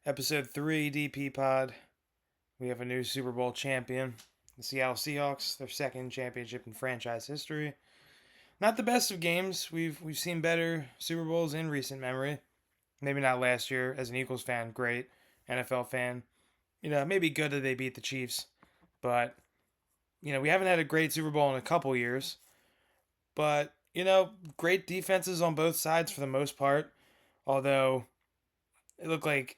Episode 3 DPpod. We have a new Super Bowl champion, the Seattle Seahawks, their second championship in franchise history. Not the best of games. We've seen better Super Bowls in recent memory. Maybe not last year. As an Eagles fan, great. NFL fan, maybe good that they beat the Chiefs, but we haven't had a great Super Bowl in a couple years. But great defenses on both sides for the most part. Although it looked like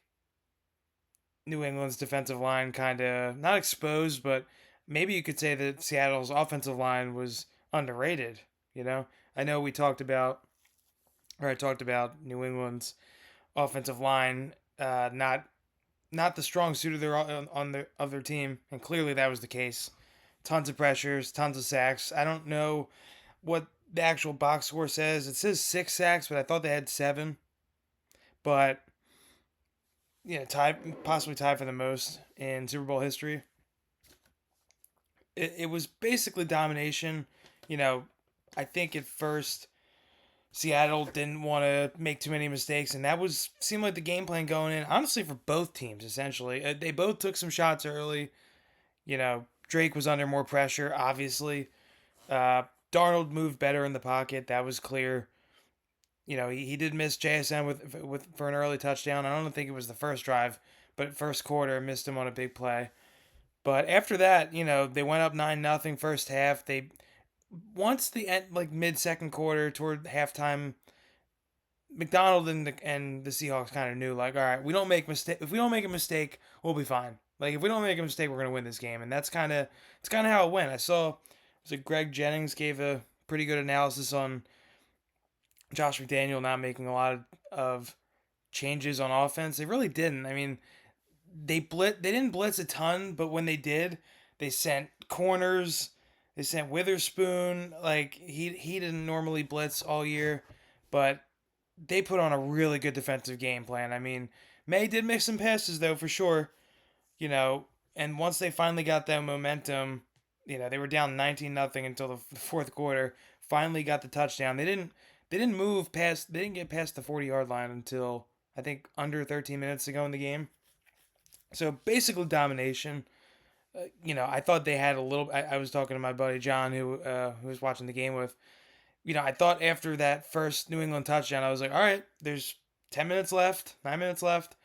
New England's defensive line kind of not exposed, but maybe you could say that Seattle's offensive line was underrated. I know I talked about New England's offensive line, not the strong suit of their team, and clearly that was the case. Tons of pressures, tons of sacks. I don't know what the actual box score says. It says 6 sacks, but I thought they had 7. But possibly tied for the most in Super Bowl history. It was basically domination. I think at first Seattle didn't want to make too many mistakes, and that seemed like the game plan going in. Honestly, for both teams, essentially, they both took some shots early. Drake was under more pressure, obviously. Darnold moved better in the pocket. That was clear. He did miss JSN with for an early touchdown. I don't think it was the first drive, but first quarter missed him on a big play. But after that, they went up 9-0 first half. They once the end like mid second quarter toward halftime, McDonald and the Seahawks kind of knew like, all right, we don't make mistake. If we don't make a mistake, we'll be fine. Like if we don't make a mistake, we're gonna win this game, and it's kind of how it went. I saw was it Greg Jennings gave a pretty good analysis on Josh McDaniel not making a lot of changes on offense. They really didn't. I mean, they didn't blitz a ton, but when they did, they sent corners, they sent Witherspoon. Like he didn't normally blitz all year, but they put on a really good defensive game plan. I mean, May did make some passes though for sure, and once they finally got that momentum, they were down 19-0 until the fourth quarter. Finally got the touchdown. They didn't get past the 40-yard line until I think under 13 minutes to go in the game. So basically domination. I thought they had a little. I was talking to my buddy John, who was watching the game with. I thought after that first New England touchdown, I was like, all right, there's 10 minutes left, 9 minutes left.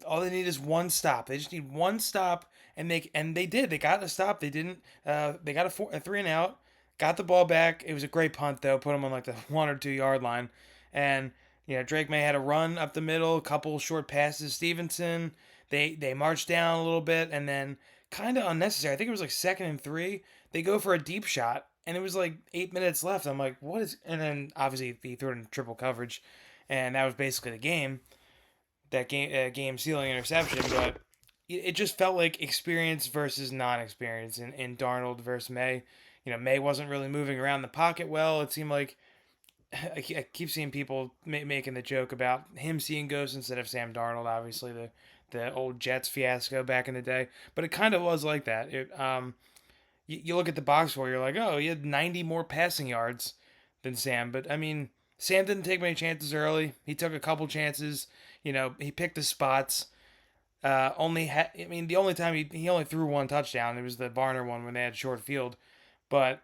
All they need is one stop. They just need one stop, and they did. They got a stop. They didn't. They got a 3 and out. Got the ball back. It was a great punt though. Put them on like the 1 or 2 yard line, and Drake May had a run up the middle, a couple short passes. Stevenson, they marched down a little bit, and then kind of unnecessary. I think it was like 2nd and 3. They go for a deep shot, and it was like 8 minutes left. I'm like, what is? And then obviously he threw it in triple coverage, and that was basically the game. That game sealing interception, but it just felt like experience versus non-experience in Darnold versus May. May wasn't really moving around the pocket well. It seemed like I keep seeing people making the joke about him seeing ghosts instead of Sam Darnold. Obviously, the old Jets fiasco back in the day, but it kind of was like that. You look at the box score, you're like, oh, he had 90 more passing yards than Sam, but I mean, Sam didn't take many chances early. He took a couple chances. He picked his spots. The only time he only threw one touchdown. It was the Barner one when they had short field. But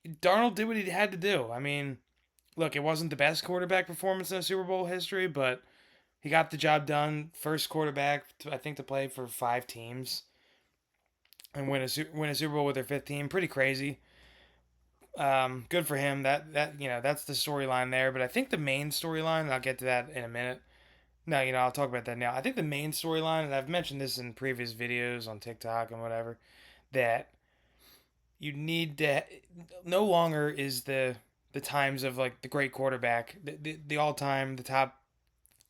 Darnold did what he had to do. I mean, look, it wasn't the best quarterback performance in Super Bowl history, but he got the job done. First quarterback, I think, to play for 5 teams and win a Super Bowl with their 5th team. Pretty crazy. Good for him. That's the storyline there. But I think the main storyline, and I'll get to that in a minute. No, I'll talk about that now. I think the main storyline, and I've mentioned this in previous videos on TikTok and whatever, that you need to no longer is the times of like the great quarterback, the all time the top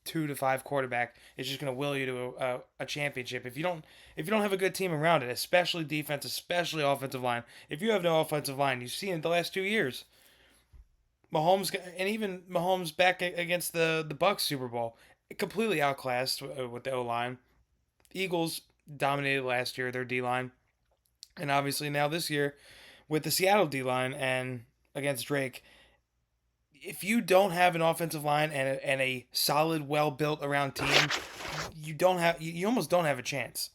2 to 5 quarterback is just going to will you to a championship if you don't have a good team around it, especially defense, especially offensive line. If you have no offensive line, you've seen it the last 2 years. Mahomes back against the Bucks Super Bowl, completely outclassed with the O line. Eagles dominated last year their D line, and obviously now this year with the Seattle D line and against Drake. If you don't have an offensive line and a solid, well built around team, you almost don't have a chance.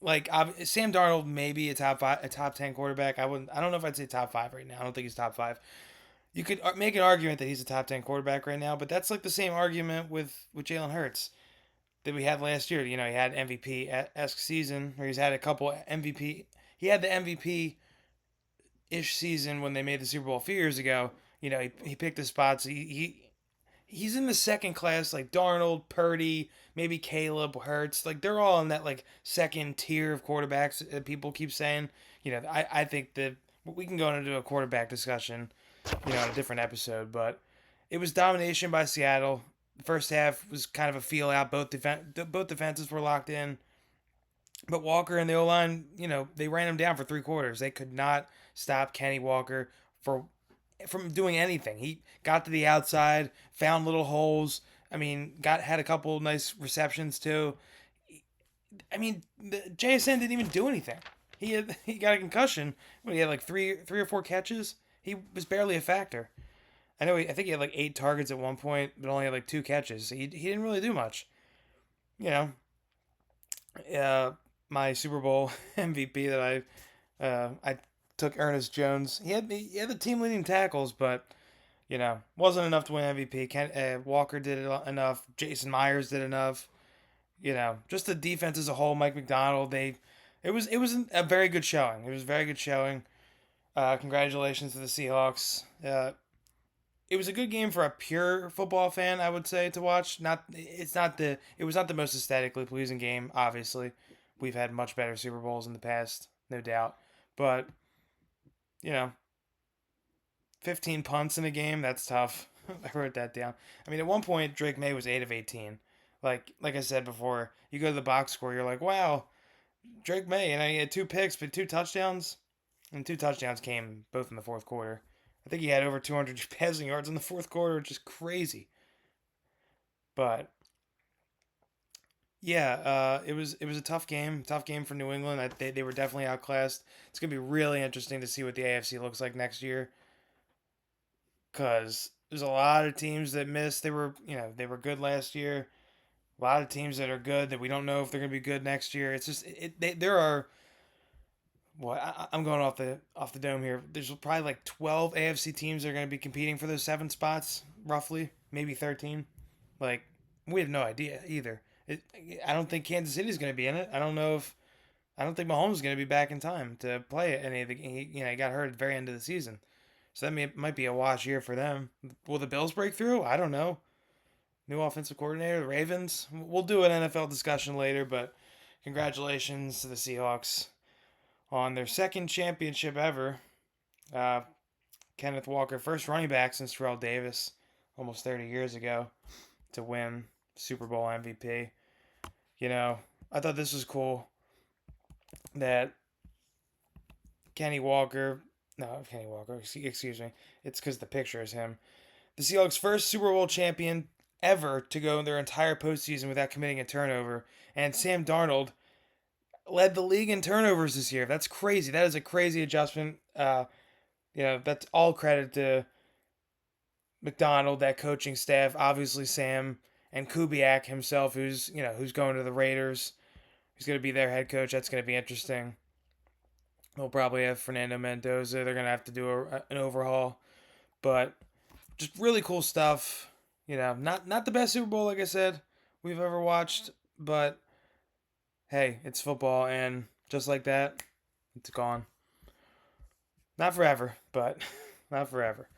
Like Sam Darnold, maybe a top 10 quarterback. I don't know if I'd say top five right now. I don't think he's top five. You could make an argument that he's a top 10 quarterback right now, but that's like the same argument with Jalen Hurts that we had last year. You know, he had MVP esque season, or he's had a couple MVP. He had the MVP ish season when they made the Super Bowl a few years ago. You know, he picked the spots. He's in the second class, like Darnold, Purdy, maybe Caleb Hurts. Like they're all in that like second tier of quarterbacks that people keep saying. You know, I think that we can go into a quarterback discussion, you know, in a different episode. But it was domination by Seattle. The first half was kind of a feel out. Both defenses were locked in. But Walker and the O line, you know, they ran him down for 3 quarters. They could not stop Kenny Walker for from doing anything. He got to the outside, found little holes. I mean, had a couple nice receptions too. I mean, the JSN didn't even do anything. He got a concussion when he had like three or four catches. He was barely a factor. I think he had like 8 targets at one point, but only had like 2 catches. He didn't really do much. You know, my Super Bowl MVP that I took Ernest Jones. He had the team leading tackles, but you know wasn't enough to win MVP. Walker did enough. Jason Myers did enough. You know, just the defense as a whole. Mike McDonald. It was a very good showing. It was a very good showing. Congratulations to the Seahawks. It was a good game for a pure football fan, I would say, to watch. It was not the most aesthetically pleasing game. Obviously, we've had much better Super Bowls in the past, no doubt. But you know, 15 punts in a game, that's tough. I wrote that down. I mean, at one point, Drake May was 8 of 18. Like I said before, you go to the box score, you're like, wow, Drake May, and he had 2 picks, but 2 touchdowns, and 2 touchdowns came both in the fourth quarter. I think he had over 200 passing yards in the fourth quarter, which is crazy. But yeah, it was a tough game for New England. They were definitely outclassed. It's gonna be really interesting to see what the AFC looks like next year, because there's a lot of teams that missed. They were good last year. A lot of teams that are good that we don't know if they're gonna be good next year. It's just there are I'm going off the dome here. There's probably like 12 AFC teams that are going to be competing for those 7 spots, roughly, maybe 13. Like we have no idea either. I don't think Kansas City's going to be in it. I don't think Mahomes is going to be back in time to play any of the. He got hurt at the very end of the season, so might be a wash year for them. Will the Bills break through? I don't know. New offensive coordinator, the Ravens. We'll do an NFL discussion later, but congratulations to the Seahawks on their second championship ever. Uh, Kenneth Walker, first running back since Terrell Davis, almost 30 years ago, to win Super Bowl MVP. You know, I thought this was cool that Kenny Walker, excuse me, it's because the picture is him. The Seahawks' first Super Bowl champion ever to go their entire postseason without committing a turnover, and Sam Darnold led the league in turnovers this year. That's crazy. That is a crazy adjustment. That's all credit to McDonald, that coaching staff, obviously Sam and Kubiak himself, who's going to the Raiders. He's going to be their head coach. That's going to be interesting. They'll probably have Fernando Mendoza. They're going to have to do an overhaul, but just really cool stuff. You know, not the best Super Bowl, like I said, we've ever watched, but hey, it's football, and just like that, it's gone. Not forever, but not forever.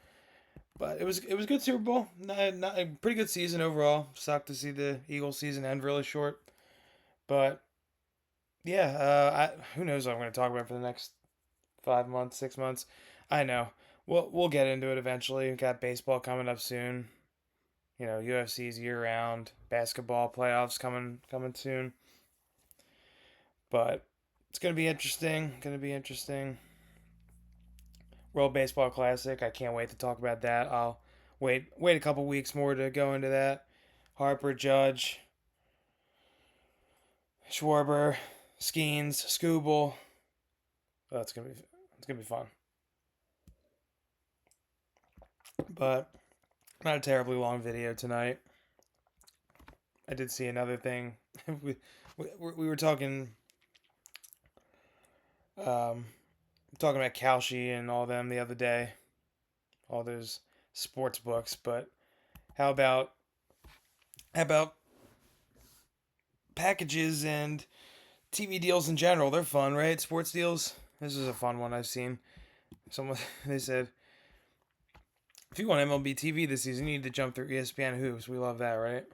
But it was a good Super Bowl. Not a pretty good season overall. Sucked to see the Eagles season end really short, but yeah, who knows what I'm going to talk about for the next 5 months, 6 months. I know. We'll get into it eventually. We've got baseball coming up soon. You know, UFC's year round. Basketball playoffs coming soon. But it's gonna be interesting. World Baseball Classic. I can't wait to talk about that. I'll wait a couple weeks more to go into that. Harper, Judge, Schwarber, Skeens, Scooble. Oh, it's gonna be fun. But not a terribly long video tonight. I did see another thing. we, we were um, talking about Kalshi and all them the other day, all those sports books. But how about how about packages and TV deals in general? They're fun, right? Sports deals. This is a fun one I've seen. Someone they said if you want MLB TV this season, you need to jump through ESPN hoops. We love that, right?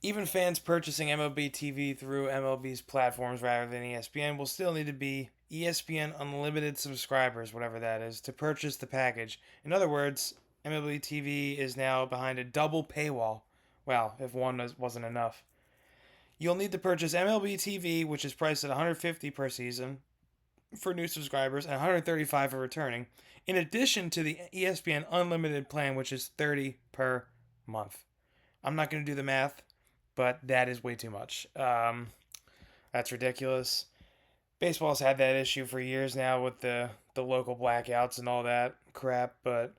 Even fans purchasing MLB TV through MLB's platforms rather than ESPN will still need to be ESPN Unlimited subscribers, whatever that is, to purchase the package. In other words, MLB TV is now behind a double paywall. Well, if one wasn't enough. You'll need to purchase MLB TV, which is priced at $150 per season for new subscribers and $135 for returning, in addition to the ESPN Unlimited plan, which is $30 per month. I'm not going to do the math, but that is way too much. That's ridiculous. Baseball's had that issue for years now with the local blackouts and all that crap, but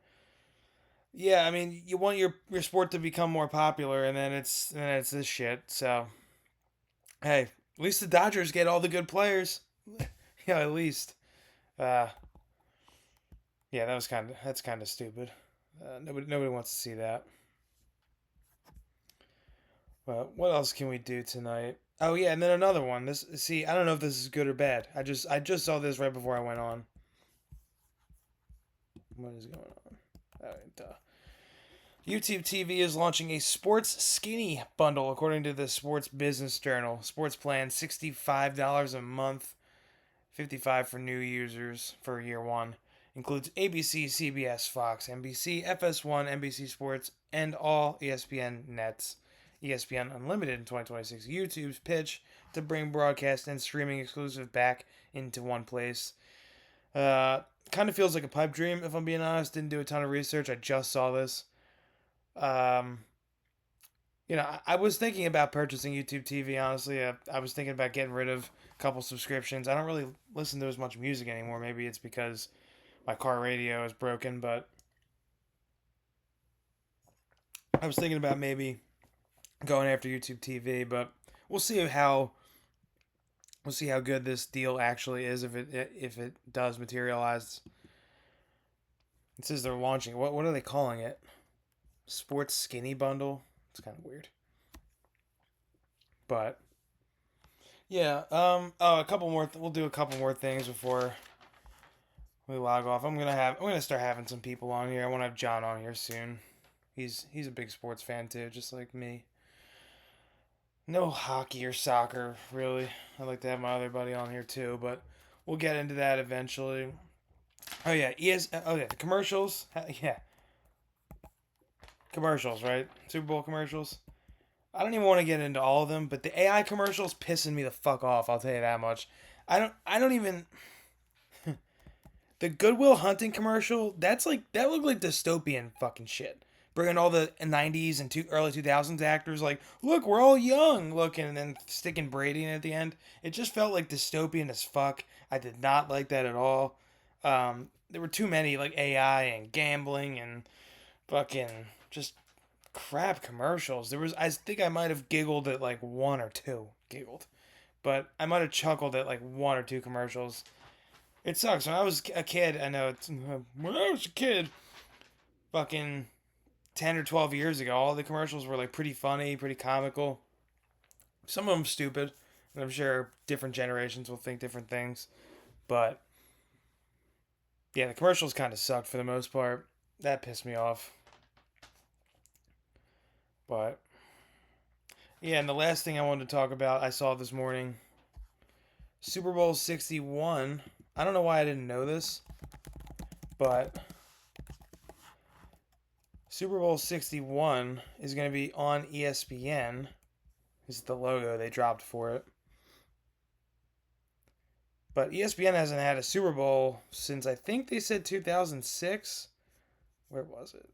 yeah, I mean, you want your sport to become more popular, and then it's this shit. So hey, at least the Dodgers get all the good players. Yeah, at least. Uh, yeah, that's kind of stupid. Nobody wants to see that. But what else can we do tonight? Oh yeah, and then another one. This see, I don't know if this is good or bad. I just saw this right before I went on. What is going on? All right, YouTube TV is launching a sports skinny bundle according to the Sports Business Journal. Sports plan $65 a month, 55 for new users for year one. Includes ABC, CBS, Fox, NBC, FS1, NBC Sports, and all ESPN nets. ESPN Unlimited in 2026. YouTube's pitch to bring broadcast and streaming exclusive back into one place. Kind of feels like a pipe dream, if I'm being honest. Didn't do a ton of research. I just saw this. Um, I was thinking about purchasing YouTube TV, honestly. I was thinking about getting rid of a couple subscriptions. I don't really listen to as much music anymore. Maybe it's because my car radio is broken, but I was thinking about maybe going after YouTube TV, but we'll see how good this deal actually is if it does materialize. It says they're launching. What are they calling it? Sports skinny bundle. It's kind of weird, but yeah. Oh, a couple more. We'll do a couple more things before we log off. I'm gonna start having some people on here. I want to have John on here soon. He's a big sports fan too, just like me. No hockey or soccer, really. I'd like to have my other buddy on here too, but we'll get into that eventually. Oh yeah, oh yeah, the commercials. Yeah, commercials, right? Super Bowl commercials. I don't even want to get into all of them, but the AI commercials pissing me the fuck off. I'll tell you that much. I don't even. The Goodwill Hunting commercial. That looked like dystopian fucking shit. Bringing all the '90s and early 2000s actors, like, look, we're all young looking, and then sticking Brady in at the end. It just felt like dystopian as fuck. I did not like that at all. There were too many like AI and gambling and fucking just crap commercials. I think I might have giggled at like one or two. Giggled. But I might have chuckled at like one or two commercials. It sucks. When I was a kid, I know it's. When I was a kid, fucking 10 or 12 years ago, all the commercials were like pretty funny, pretty comical. Some of them stupid. And I'm sure different generations will think different things. But yeah, the commercials kind of sucked for the most part. That pissed me off. But yeah, and the last thing I wanted to talk about, I saw this morning Super Bowl 61. I don't know why I didn't know this, but Super Bowl 61 is going to be on ESPN. This is the logo they dropped for it. But ESPN hasn't had a Super Bowl since I think they said 2006. Where was it?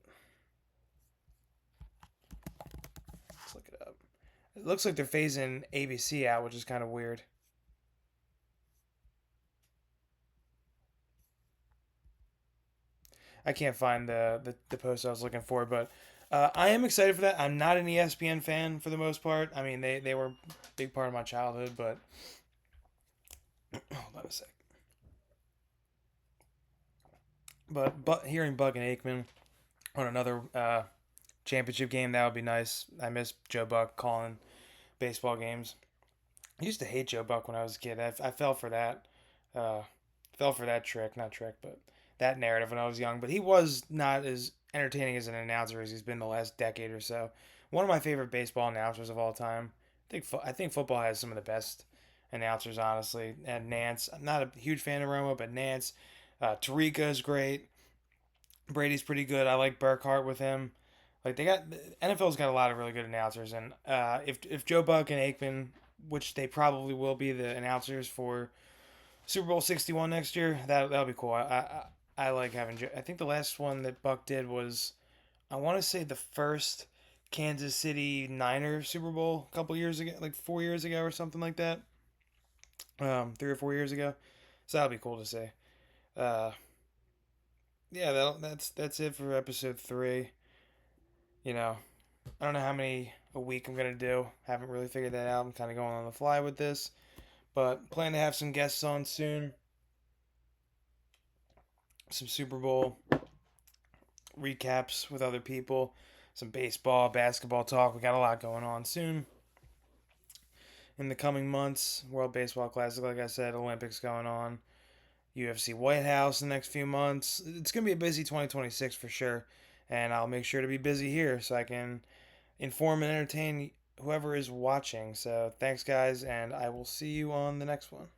Let's look it up. It looks like they're phasing ABC out, which is kind of weird. I can't find the post I was looking for, but I am excited for that. I'm not an ESPN fan for the most part. I mean, they were a big part of my childhood, but hold on a sec. But hearing Bug and Aikman on another championship game, that would be nice. I miss Joe Buck calling baseball games. I used to hate Joe Buck when I was a kid. I fell for that. Uh, fell for that trick, not trick, but that narrative when I was young. But he was not as entertaining as an announcer as he's been the last decade or so. One of my favorite baseball announcers of all time. I think football has some of the best announcers, honestly. And Nance, I'm not a huge fan of Romo, but Nance, Tariqa is great. Brady's pretty good. I like Burkhart with him. Like they got NFL's got a lot of really good announcers, and if Joe Buck and Aikman, which they probably will be the announcers for Super Bowl 61 next year, that'll be cool. I like having. I think the last one that Buck did was, I want to say the first Kansas City Niner Super Bowl a couple years ago, like 4 years ago or something like that. 3 or 4 years ago. So that'll be cool to see. Uh, yeah, that's it for episode 3. You know, I don't know how many a week I'm gonna do. Haven't really figured that out. I'm kind of going on the fly with this, but plan to have some guests on soon. Some Super Bowl recaps with other people. Some baseball, basketball talk. We got a lot going on soon in the coming months. World Baseball Classic, like I said, Olympics going on. UFC White House in the next few months. It's gonna be a busy 2026 for sure, and I'll make sure to be busy here so I can inform and entertain whoever is watching. So thanks, guys, and I will see you on the next one.